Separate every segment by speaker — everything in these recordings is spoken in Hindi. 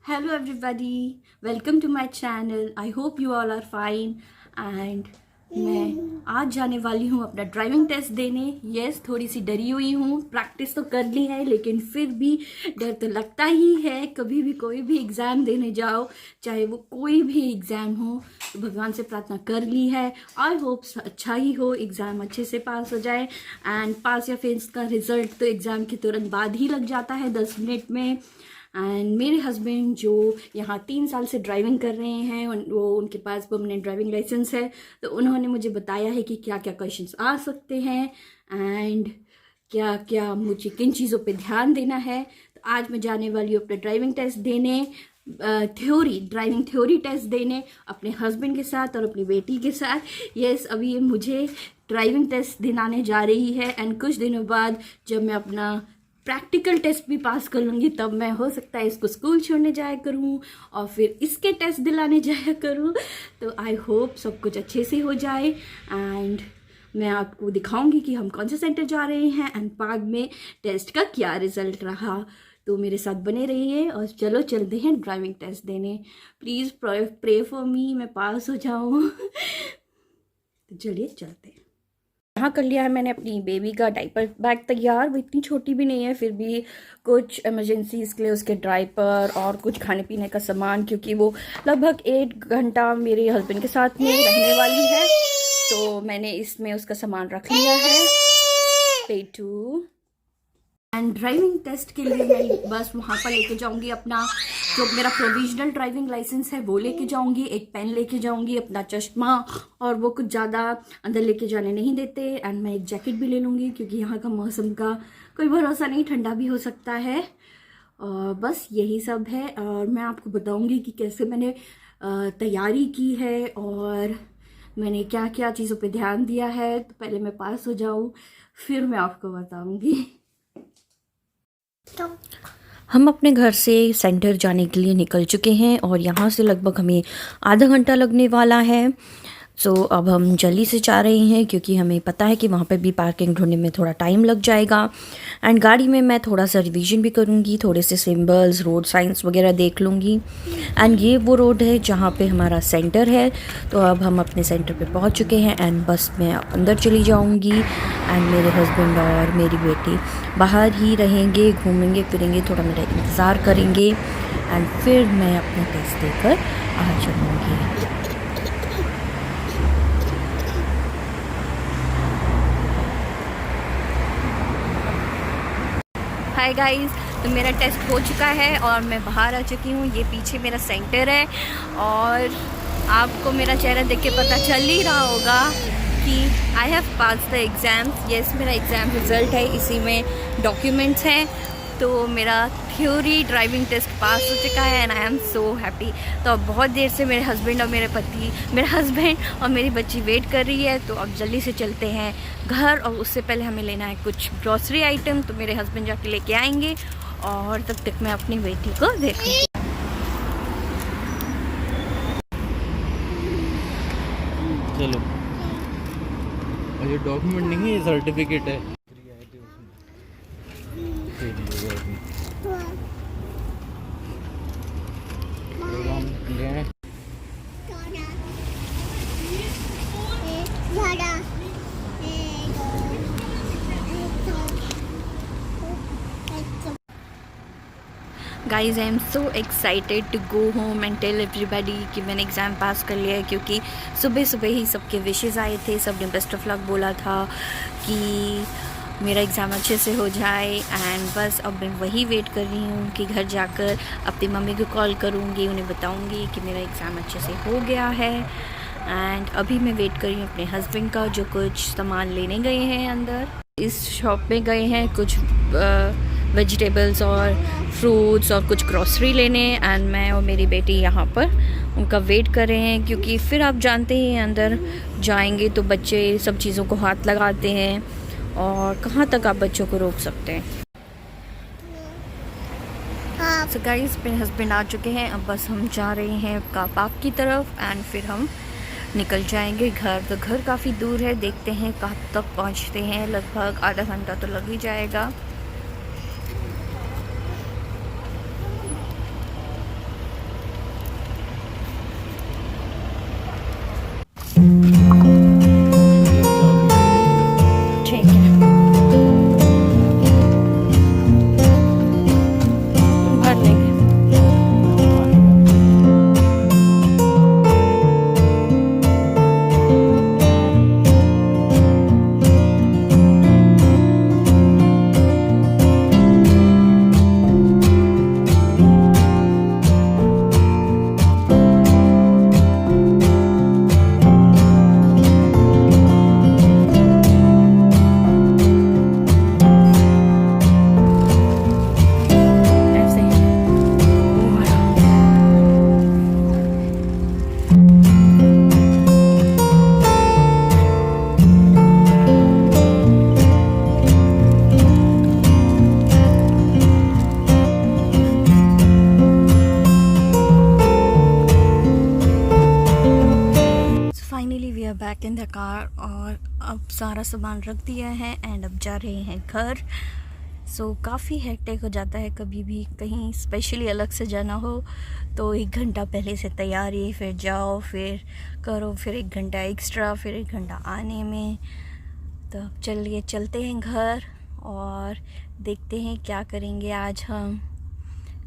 Speaker 1: Hello everybody, welcome to my channel. I hope you all are fine and मैं आज जाने वाली हूँ अपना ड्राइविंग टेस्ट देने। यस, थोड़ी सी डरी हुई हूँ। प्रैक्टिस तो कर ली है लेकिन फिर भी डर तो लगता ही है। कभी भी कोई भी एग्ज़ाम देने जाओ, चाहे वो कोई भी एग्ज़ाम हो, तो भगवान से प्रार्थना कर ली है। आई होप अच्छा ही हो, एग्ज़ाम अच्छे से पास हो जाए। एंड पास या फेल का रिजल्ट तो एग्ज़ाम के तुरंत बाद ही लग जाता है, 10 मिनट में। एंड मेरे हस्बैंड जो यहाँ 3 साल से ड्राइविंग कर रहे हैं, वो उनके पास परमानेंट ड्राइविंग लाइसेंस है, तो उन्होंने मुझे बताया है कि क्या क्या क्वेश्चंस आ सकते हैं एंड क्या क्या मुझे किन चीज़ों पे ध्यान देना है। तो आज मैं जाने वाली हूँ अपना ड्राइविंग टेस्ट देने, ड्राइविंग थ्योरी टेस्ट देने अपने हस्बैंड के साथ और अपनी बेटी के साथ। यस, अभी ये मुझे ड्राइविंग टेस्ट दिलाने जा रही है एंड कुछ दिनों बाद जब मैं अपना प्रैक्टिकल टेस्ट भी पास कर लूँगी तब मैं हो सकता है इसको स्कूल छोड़ने जाया करूँ और फिर इसके टेस्ट दिलाने जाया करूँ। तो आई होप सब कुछ अच्छे से हो जाए एंड मैं आपको दिखाऊंगी कि हम कौन से सेंटर जा रहे हैं एंड बाद में टेस्ट का क्या रिजल्ट रहा। तो मेरे साथ बने रहिए और चलो चलते हैं ड्राइविंग टेस्ट देने। प्लीज़ प्रे फॉर मी, मैं पास हो जाऊँ। तो चलिए चलते हैं। यहाँ कर लिया है मैंने अपनी बेबी का डाइपर बैग तैयार। वो इतनी छोटी भी नहीं है, फिर भी कुछ इमरजेंसीज के लिए उसके डाइपर और कुछ खाने पीने का सामान, क्योंकि वो लगभग 1 घंटा मेरे हस्बैंड के साथ में रहने वाली है, तो मैंने इसमें उसका सामान रख लिया है। पेटू एंड ड्राइविंग टेस्ट के लिए मैं बस वहाँ पर लेके जाऊँगी अपना जो मेरा प्रोविजनल ड्राइविंग लाइसेंस है वो लेके जाऊँगी, एक पेन लेके जाऊँगी, अपना चश्मा, और वो कुछ ज़्यादा अंदर लेके जाने नहीं देते। एंड मैं एक जैकेट भी ले लूँगी क्योंकि यहाँ का मौसम का कोई भरोसा नहीं, ठंडा भी हो सकता है। और बस यही सब है और मैं आपको बताऊँगी कि कैसे मैंने तैयारी की है और मैंने क्या क्या चीज़ों पर ध्यान दिया है। तो पहले मैं पास हो जाऊँ फिर मैं आपको बताऊँगी। हम अपने घर से सेंटर जाने के लिए निकल चुके हैं और यहाँ से लगभग हमें आधा घंटा लगने वाला है। सो अब हम जल्दी से जा रहे हैं क्योंकि हमें पता है कि वहाँ पे भी पार्किंग ढूंढने में थोड़ा टाइम लग जाएगा। एंड गाड़ी में मैं थोड़ा सा रिवीजन भी करूँगी, थोड़े से सिंबल्स, रोड साइंस वगैरह देख लूँगी। एंड ये वो रोड है जहाँ पे हमारा सेंटर है। तो अब हम अपने सेंटर पे पहुँच चुके हैं एंड बस मैं अंदर चली जाऊँगी एंड मेरे हस्बैंड और मेरी बेटी बाहर ही रहेंगे, घूमेंगे फिरेंगे, थोड़ा मेरा इंतज़ार करेंगे एंड फिर मैं अपना टेस्ट देकर आ जाऊँगी। हाय गाइस, तो मेरा टेस्ट हो चुका है और मैं बाहर आ चुकी हूँ। ये पीछे मेरा सेंटर है और आपको मेरा चेहरा देख के पता चल ही रहा होगा कि I have pass the exams. Yes, मेरा एग्ज़ाम रिज़ल्ट है, इसी में डॉक्यूमेंट्स हैं। तो मेरा थ्योरी ड्राइविंग टेस्ट पास हो चुका है and I am so happy. तो अब बहुत देर से मेरे हस्बैंड और मेरी बच्ची वेट कर रही है, तो अब जल्दी से चलते हैं घर। और उससे पहले हमें लेना है कुछ ग्रॉसरी आइटम, तो मेरे हस्बैंड जाके लेके आएंगे और तब तक मैं अपनी बेटी को देखूँगी।
Speaker 2: चलो, और ये डॉक्यूमेंट नहीं है, ये सर्टिफिकेट है।
Speaker 1: Guys, I am so excited to go home and tell everybody कि मैंने एग्ज़ाम पास कर लिया है, क्योंकि सुबह सुबह ही सबके विशेज़ आए थे, सबने बेस्ट ऑफ लक बोला था कि मेरा एग्ज़ाम अच्छे से हो जाए। एंड बस अब मैं वही वेट कर रही हूँ कि घर जाकर अपनी मम्मी को कॉल करूँगी, उन्हें बताऊँगी कि मेरा एग्ज़ाम अच्छे से हो गया है। एंड अभी मैं वेट कर रही हूँ अपने हस्बैंड का, जो कुछ सामान लेने गए हैं अंदर। इस शॉप में गए हैं कुछ वेजिटेबल्स और फ्रूट्स और कुछ ग्रॉसरी लेने एंड मैं और मेरी बेटी यहाँ पर उनका वेट कर रहे हैं, क्योंकि फिर आप जानते हैं अंदर जाएंगे तो बच्चे सब चीज़ों को हाथ लगाते हैं और कहाँ तक आप बच्चों को रोक सकते हैं। सो गाइस, मेरे हस्बैंड आ चुके हैं, अब बस हम जा रहे हैं कार पार्क की तरफ एंड फिर हम निकल जाएंगे घर। तो घर काफ़ी दूर है, देखते हैं कहाँ तक पहुँचते हैं। लगभग आधा घंटा तो लग ही जाएगा। कार और अब सारा सामान रख दिया है एंड अब जा रहे हैं घर। सो काफ़ी हेक्टिक हो जाता है कभी भी कहीं स्पेशली अलग से जाना हो तो 1 घंटा पहले से तैयारी, फिर जाओ, फिर करो, फिर 1 घंटा एक्स्ट्रा, फिर 1 घंटा आने में। तो अब चलिए चलते हैं घर और देखते हैं क्या करेंगे आज हम।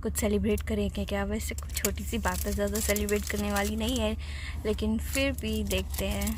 Speaker 1: कुछ सेलिब्रेट करेंगे क्या? वैसे कुछ छोटी सी बात है, ज़्यादा सेलिब्रेट करने वाली नहीं है, लेकिन फिर भी देखते हैं।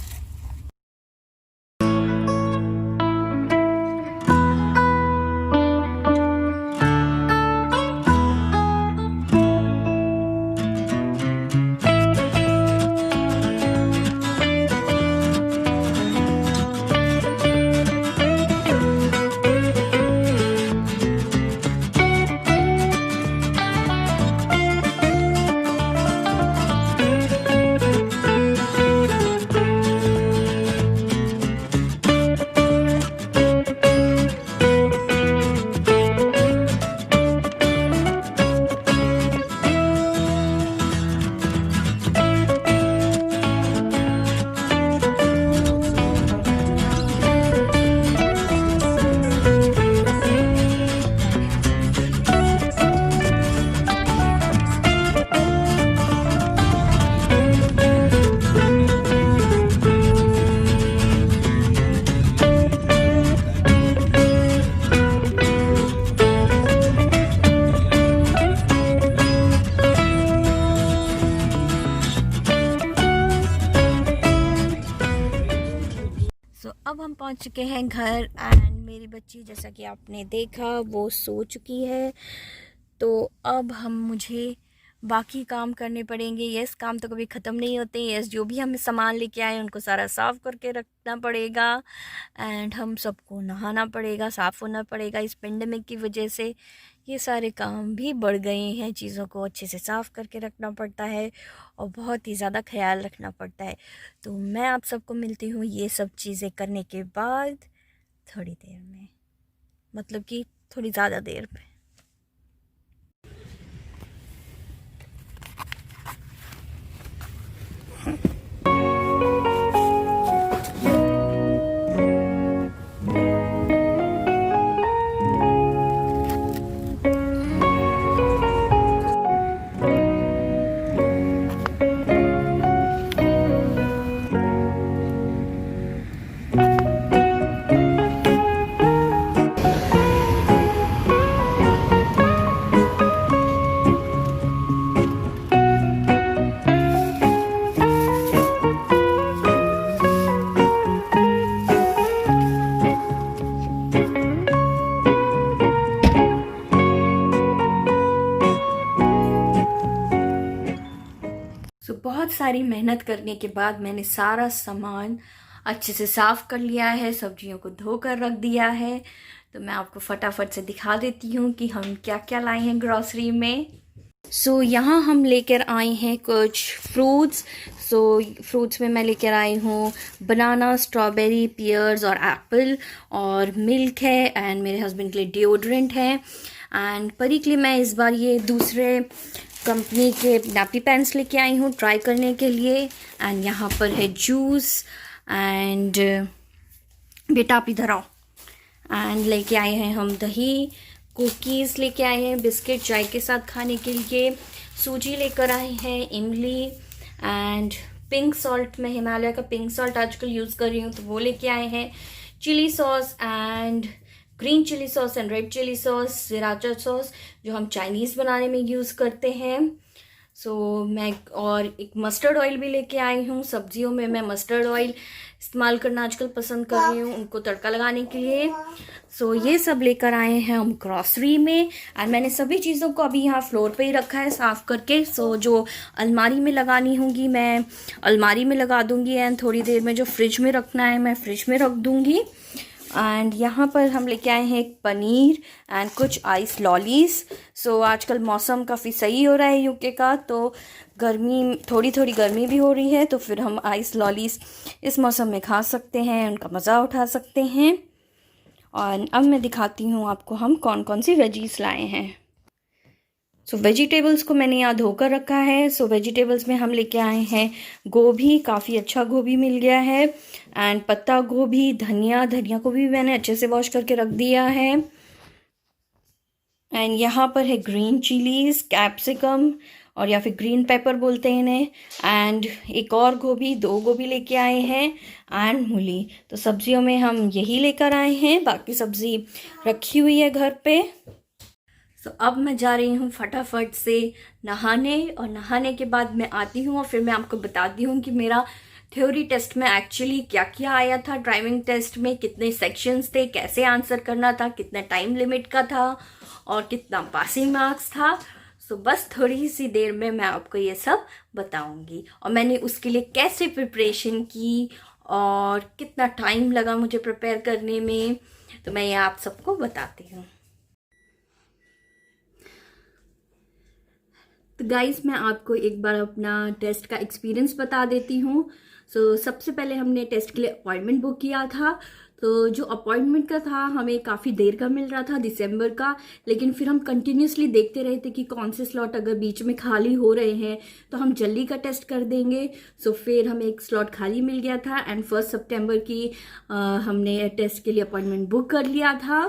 Speaker 1: अब हम पहुंच चुके हैं घर एंड मेरी बच्ची जैसा कि आपने देखा वो सो चुकी है। तो अब मुझे बाकी काम करने पड़ेंगे। यस, काम तो कभी ख़त्म नहीं होते। यस, जो भी हम सामान लेके आए उनको सारा साफ़ करके रखना पड़ेगा एंड हम सबको नहाना पड़ेगा, साफ़ होना पड़ेगा। इस पेंडेमिक की वजह से ये सारे काम भी बढ़ गए हैं। चीज़ों को अच्छे से साफ़ करके रखना पड़ता है और बहुत ही ज़्यादा ख्याल रखना पड़ता है। तो मैं आप सबको मिलती हूँ ये सब चीज़ें करने के बाद थोड़ी देर में, मतलब कि थोड़ी ज़्यादा देर में। बहुत सारी मेहनत करने के बाद मैंने सारा सामान अच्छे से साफ़ कर लिया है, सब्जियों को धोकर रख दिया है। तो मैं आपको फटाफट से दिखा देती हूँ कि हम क्या क्या लाए हैं ग्रॉसरी में। सो यहाँ हम लेकर आए हैं कुछ फ्रूट्स। फ्रूट्स में मैं लेकर आई हूँ बनाना, स्ट्रॉबेरी, पियर्स और एप्पल, और मिल्क है एंड मेरे हस्बैंड के लिए डिओड्रेंट है एंड परी के लिए मैं इस बार ये दूसरे कंपनी के नैपी पैंट्स लेके आई हूँ ट्राई करने के लिए। एंड यहाँ पर है जूस एंड बेटा आप इधर आओ। एंड लेके आए हैं हम दही, कुकीज़ लेके आए हैं, बिस्किट चाय के साथ खाने के लिए, सूजी लेकर आए हैं, इमली एंड पिंक सॉल्ट। मैं हिमालय का पिंक सॉल्ट आजकल यूज़ कर रही हूँ तो वो लेके आए हैं, chilli sauce and green chilli sauce and red chilli sauce, sriracha sauce जो हम चाइनीज़ बनाने में यूज़ करते हैं। मैं और एक मस्टर्ड ऑयल भी लेके आई हूँ। सब्जियों में मैं मस्टर्ड ऑयल इस्तेमाल करना आजकल पसंद कर रही हूँ उनको तड़का लगाने के लिए। ये सब लेकर आए हैं हम ग्रॉसरी में और मैंने सभी चीज़ों को अभी यहाँ फ्लोर पे ही रखा है साफ़ करके। जो अलमारी में लगानी होंगी मैं अलमारी में लगा दूँगी एंड थोड़ी देर में जो फ्रिज में रखना है मैं फ्रिज में रख दूँगी। एंड यहाँ पर हम लेके आए हैं एक पनीर एंड कुछ आइस लॉलीज। आजकल मौसम काफ़ी सही हो रहा है यूके का, तो थोड़ी गर्मी भी हो रही है, तो फिर हम आइस लॉलीज इस मौसम में खा सकते हैं, उनका मज़ा उठा सकते हैं। और अब मैं दिखाती हूँ आपको हम कौन कौन सी वेजीज लाए हैं। सो वेजिटेबल्स को मैंने यहाँ धोकर रखा है। सो वेजिटेबल्स में हम लेके आए हैं गोभी, काफ़ी अच्छा गोभी मिल गया है, एंड पत्ता गोभी, धनिया को भी मैंने अच्छे से वॉश करके रख दिया है। एंड यहाँ पर है ग्रीन चिलीज, कैप्सिकम और या फिर ग्रीन पेपर बोलते हैं इन्हें, एंड एक और गोभी, 2 गोभी लेके आए हैं, एंड मूली। तो सब्जियों में हम यही लेकर आए हैं, बाकी सब्जी रखी हुई है घर पे। तो अब मैं जा रही हूँ फटाफट से नहाने, और नहाने के बाद मैं आती हूँ और फिर मैं आपको बताती हूँ कि मेरा थ्योरी टेस्ट में एक्चुअली क्या क्या आया था। ड्राइविंग टेस्ट में कितने सेक्शंस थे, कैसे आंसर करना था, कितना टाइम लिमिट का था और कितना पासिंग मार्क्स था। सो बस थोड़ी सी देर में मैं आपको ये सब बताऊंगी, और मैंने उसके लिए कैसे प्रिपरेशन की और कितना टाइम लगा मुझे प्रिपेयर करने में, तो मैं ये आप सबको बताती हूँ। तो गाइस, मैं आपको एक बार अपना टेस्ट का एक्सपीरियंस बता देती हूँ। सबसे पहले हमने टेस्ट के लिए अपॉइंटमेंट बुक किया था। तो जो अपॉइंटमेंट का था हमें काफ़ी देर का मिल रहा था, दिसंबर का, लेकिन फिर हम कंटिन्यूसली देखते रहे थे कि कौन से स्लॉट अगर बीच में खाली हो रहे हैं तो हम जल्दी का टेस्ट कर देंगे। फिर हमें एक स्लॉट खाली मिल गया था, एंड 1 सितंबर की हमने टेस्ट के लिए अपॉइंटमेंट बुक कर लिया था।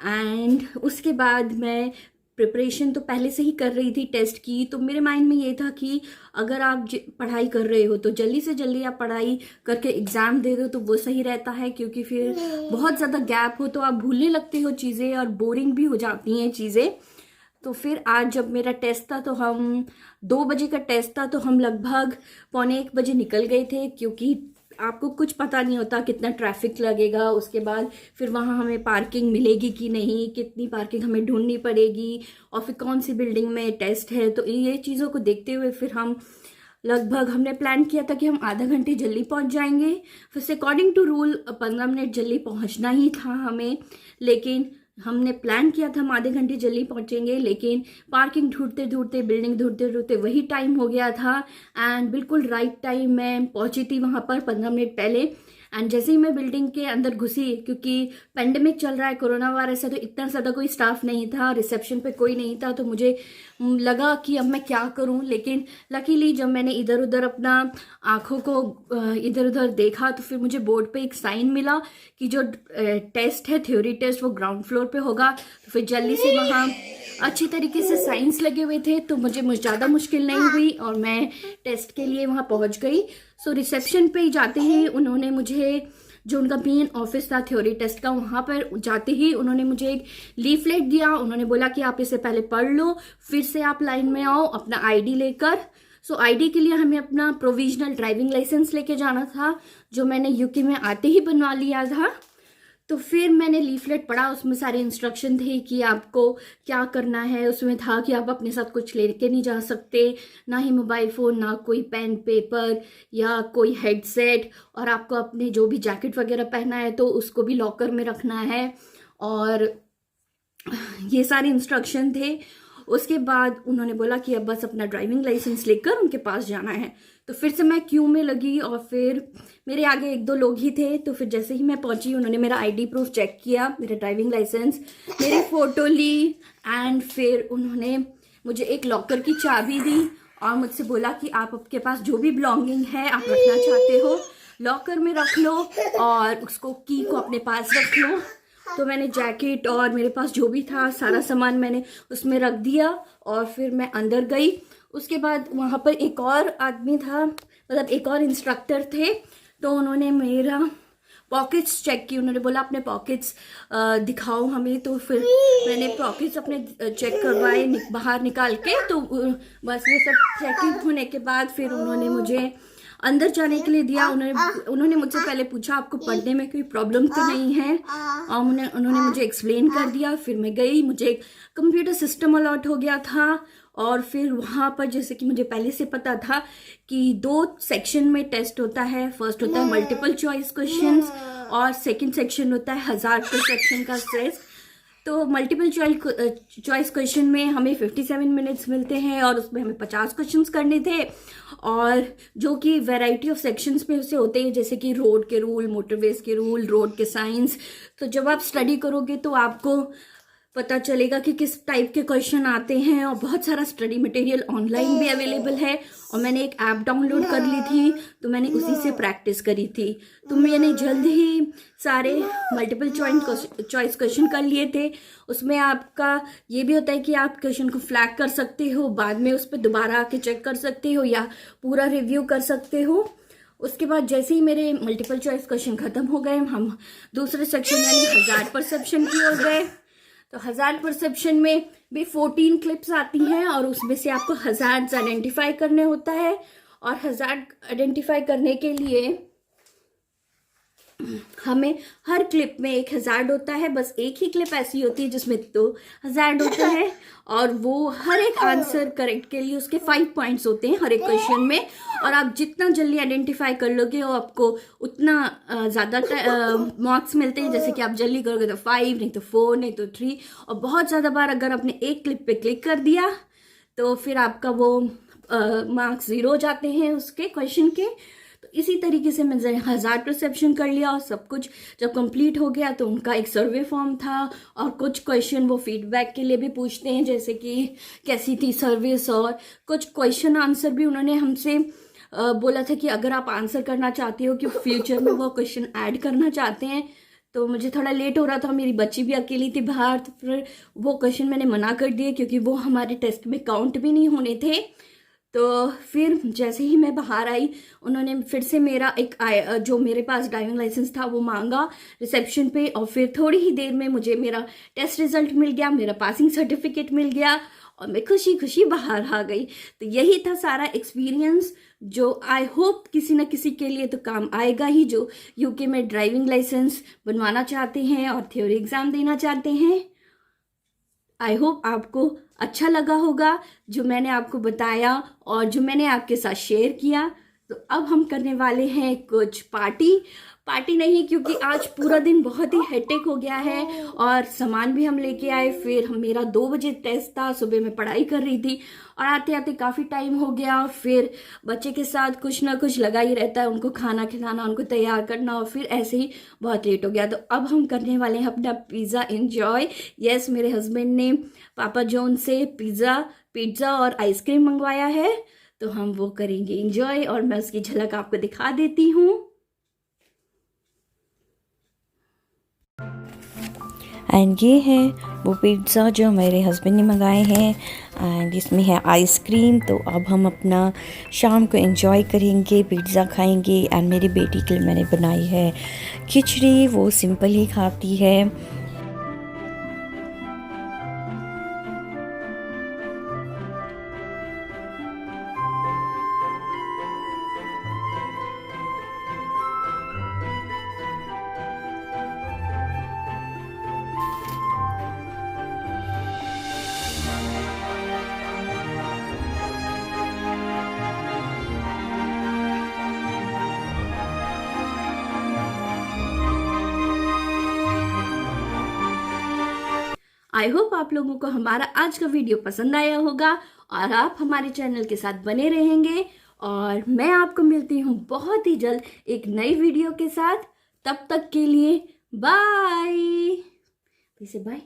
Speaker 1: एंड उसके बाद मैं प्रिपरेशन तो पहले से ही कर रही थी टेस्ट की। तो मेरे माइंड में ये था कि अगर आप पढ़ाई कर रहे हो तो जल्दी से जल्दी आप पढ़ाई करके एग्ज़ाम दे दो तो वो सही रहता है, क्योंकि फिर बहुत ज़्यादा गैप हो तो आप भूलने लगते हो चीज़ें और बोरिंग भी हो जाती हैं चीज़ें। तो फिर आज जब मेरा टेस्ट था तो हम 2 बजे का टेस्ट था, तो हम लगभग 1:45 बजे निकल गए थे, क्योंकि आपको कुछ पता नहीं होता कितना ट्रैफिक लगेगा, उसके बाद फिर वहाँ हमें पार्किंग मिलेगी कि नहीं, कितनी पार्किंग हमें ढूंढनी पड़ेगी, और फिर कौन सी बिल्डिंग में टेस्ट है। तो ये चीज़ों को देखते हुए फिर हम लगभग हमने प्लान किया था कि हम आधा घंटे जल्दी पहुँच जाएंगे। फिर से अकॉर्डिंग टू रूल 15 मिनट जल्दी पहुँचना ही था हमें, लेकिन हमने प्लान किया था हम आधे घंटे जल्दी पहुंचेंगे, लेकिन पार्किंग ढूंढते ढूंढते, बिल्डिंग ढूंढते ढूंढते वही टाइम हो गया था। एंड बिल्कुल राइट टाइम मैं पहुंची थी वहां पर 15 मिनट पहले। एंड जैसे ही मैं बिल्डिंग के अंदर घुसी, क्योंकि पेंडेमिक चल रहा है, कोरोना वायरस है, तो इतना ज़्यादा कोई स्टाफ नहीं था, रिसेप्शन पे कोई नहीं था, तो मुझे लगा कि अब मैं क्या करूं। लेकिन लकीली जब मैंने इधर उधर अपना आँखों को इधर उधर देखा तो फिर मुझे बोर्ड पे एक साइन मिला कि जो टेस्ट है, थ्योरी टेस्ट, वो ग्राउंड फ्लोर पे होगा। तो फिर जल्दी से वहाँ अच्छी तरीके से साइंस लगे हुए थे, तो मुझे ज़्यादा मुश्किल नहीं हुई और मैं टेस्ट के लिए वहाँ पहुँच गई। रिसेप्शन पे जाते ही उन्होंने मुझे, जो उनका मेन ऑफिस था थ्योरी टेस्ट का, वहाँ पर जाते ही उन्होंने मुझे एक लीफलेट दिया। उन्होंने बोला कि आप इसे पहले पढ़ लो, फिर से आप लाइन में आओ अपना आईडी लेकर। आईडी के लिए हमें अपना प्रोविजनल ड्राइविंग लाइसेंस लेके जाना था, जो मैंने यूके में आते ही बनवा लिया था। तो फिर मैंने लीफलेट पढ़ा, उसमें सारे इंस्ट्रक्शन थे कि आपको क्या करना है। उसमें था कि आप अपने साथ कुछ लेके नहीं जा सकते, ना ही मोबाइल फ़ोन, ना कोई पेन पेपर या कोई हेडसेट, और आपको अपने जो भी जैकेट वगैरह पहना है तो उसको भी लॉकर में रखना है, और ये सारे इंस्ट्रक्शन थे। उसके बाद उन्होंने बोला कि अब बस अपना ड्राइविंग लाइसेंस लेकर उनके पास जाना है। तो फिर से मैं क्यू में लगी, और फिर मेरे आगे 1-2 लोग ही थे। तो फिर जैसे ही मैं पहुंची, उन्होंने मेरा आईडी प्रूफ चेक किया, मेरा ड्राइविंग लाइसेंस, मेरी फ़ोटो ली, एंड फिर उन्होंने मुझे एक लॉकर की चाबी दी और मुझसे बोला कि आप आपके पास जो भी बिलोंगिंग है आप रखना चाहते हो लॉकर में रख लो, और उसको की को अपने पास रख लो। तो मैंने जैकेट और मेरे पास जो भी था सारा सामान मैंने उसमें रख दिया, और फिर मैं अंदर गई। उसके बाद वहाँ पर एक और आदमी था, मतलब एक और इंस्ट्रक्टर थे, तो उन्होंने मेरा पॉकेट्स चेक की। उन्होंने बोला अपने पॉकेट्स दिखाओ हमें। तो फिर मैंने पॉकेट्स अपने चेक करवाए बाहर निकाल के। तो बस ये सब चेकिंग होने के बाद फिर उन्होंने मुझे अंदर जाने के लिए दिया। उन्होंने मुझसे पहले पूछा आपको पढ़ने में कोई प्रॉब्लम तो नहीं है, और उन्होंने मुझे एक्सप्लेन कर दिया। फिर मैं गई, मुझे कंप्यूटर सिस्टम अलॉट हो गया था, और फिर वहाँ पर जैसे कि मुझे पहले से पता था कि 2 सेक्शन में टेस्ट होता है। फर्स्ट होता है मल्टीपल चॉइस क्वेश्चंस, और सेकंड सेक्शन होता है 1000 क्वेश्चन का टेस्ट। तो मल्टीपल चॉइस क्वेश्चन में हमें 57 मिनट्स मिलते हैं, और उसमें हमें 50 क्वेश्चंस करने थे, और जो कि वैरायटी ऑफ सेक्शंस में से होते हैं, जैसे कि रोड के रूल, मोटरवेज के रूल, रोड के साइंस। तो जब आप स्टडी करोगे तो आपको पता चलेगा कि किस टाइप के क्वेश्चन आते हैं। और बहुत सारा स्टडी मटेरियल ऑनलाइन भी अवेलेबल है, और मैंने एक ऐप डाउनलोड कर ली थी, तो मैंने उसी से प्रैक्टिस करी थी। तो मैंने जल्द ही सारे मल्टीपल चॉइस क्वेश्चन कर लिए थे। उसमें आपका ये भी होता है कि आप क्वेश्चन को फ्लैग कर सकते हो, बाद में उस पर दोबारा आके चेक कर सकते हो, या पूरा रिव्यू कर सकते हो। उसके बाद जैसे ही मेरे मल्टीपल चॉइस क्वेश्चन खत्म हो गए, हम दूसरे सेक्शन यानी 1000 परसेप्शन की ओर गए। तो 1000 परसेप्शन में भी 14 क्लिप्स आती हैं, और उसमें से आपको 1000 आइडेंटिफाई करने होता है। और 1000 आइडेंटिफाई करने के लिए हमें हर क्लिप में एक हज़ार्ड होता है। बस एक ही क्लिप ऐसी होती है जिसमें 2000 होता है, और वो हर एक आंसर करेक्ट के लिए उसके 5 पॉइंट्स होते हैं हर एक क्वेश्चन में। और आप जितना जल्दी आइडेंटिफाई कर लोगे वो आपको उतना ज़्यादा मार्क्स मिलते हैं। जैसे कि आप जल्दी करोगे तो 5, नहीं तो 4, नहीं तो 3। और बहुत ज़्यादा बार अगर आपने एक क्लिप पे क्लिक कर दिया तो फिर आपका वो मार्क्स 0 हो जाते हैं उसके क्वेश्चन के। तो इसी तरीके से मैंने 1000 परसेप्शन कर लिया, और सब कुछ जब कंप्लीट हो गया तो उनका एक सर्वे फॉर्म था, और कुछ क्वेश्चन वो फीडबैक के लिए भी पूछते हैं, जैसे कि कैसी थी सर्विस। और कुछ क्वेश्चन आंसर भी उन्होंने हमसे बोला था कि अगर आप आंसर करना चाहते हो कि फ्यूचर में वो क्वेश्चन ऐड करना चाहते हैं। तो मुझे थोड़ा लेट हो रहा था, मेरी बच्ची भी अकेली थी बाहर, तो फिर वो क्वेश्चन मैंने मना कर दिए क्योंकि वो हमारे टेस्ट में काउंट भी नहीं होने थे। तो फिर जैसे ही मैं बाहर आई, उन्होंने फिर से मेरा जो मेरे पास ड्राइविंग लाइसेंस था वो मांगा रिसेप्शन पे, और फिर थोड़ी ही देर में मुझे मेरा टेस्ट रिजल्ट मिल गया, मेरा पासिंग सर्टिफिकेट मिल गया, और मैं खुशी खुशी बाहर आ गई। तो यही था सारा एक्सपीरियंस, जो आई होप किसी न किसी के लिए तो काम आएगा ही, जो यूके में ड्राइविंग लाइसेंस बनवाना चाहते हैं और थ्योरी एग्ज़ाम देना चाहते हैं। आई होप आपको अच्छा लगा होगा जो मैंने आपको बताया और जो मैंने आपके साथ शेयर किया। तो अब हम करने वाले हैं कुछ पार्टी नहीं, क्योंकि आज पूरा दिन बहुत ही हेक्टिक हो गया है, और सामान भी हम लेके आए। फिर मेरा 2 बजे टेस्ट था, सुबह मैं पढ़ाई कर रही थी, और आते आते काफ़ी टाइम हो गया। फिर बच्चे के साथ कुछ ना कुछ लगा ही रहता है, उनको खाना खिलाना, उनको तैयार करना, और फिर ऐसे ही बहुत लेट हो गया। तो अब हम करने वाले हैं अपना पिज़्ज़ा एंजॉय। यस, मेरे हस्बैंड ने पापा जॉन से पिज़्ज़ा और आइसक्रीम मंगवाया है, तो हम वो करेंगे एंजॉय, और मैं उसकी झलक आपको दिखा देती हूँ।
Speaker 3: एंड ये है वो पिज़्ज़ा जो मेरे हस्बैंड ने मंगाए हैं, एंड इसमें है आइसक्रीम। तो अब हम अपना शाम को एंजॉय करेंगे, पिज़्ज़ा खाएंगे। एंड मेरी बेटी के लिए मैंने बनाई है खिचड़ी, वो सिंपल ही खाती है।
Speaker 1: आई होप आप लोगों को हमारा आज का वीडियो पसंद आया होगा, और आप हमारे चैनल के साथ बने रहेंगे। और मैं आपको मिलती हूँ बहुत ही जल्द एक नई वीडियो के साथ। तब तक के लिए बाय। इसे बाय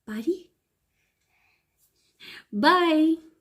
Speaker 1: बाय बाय।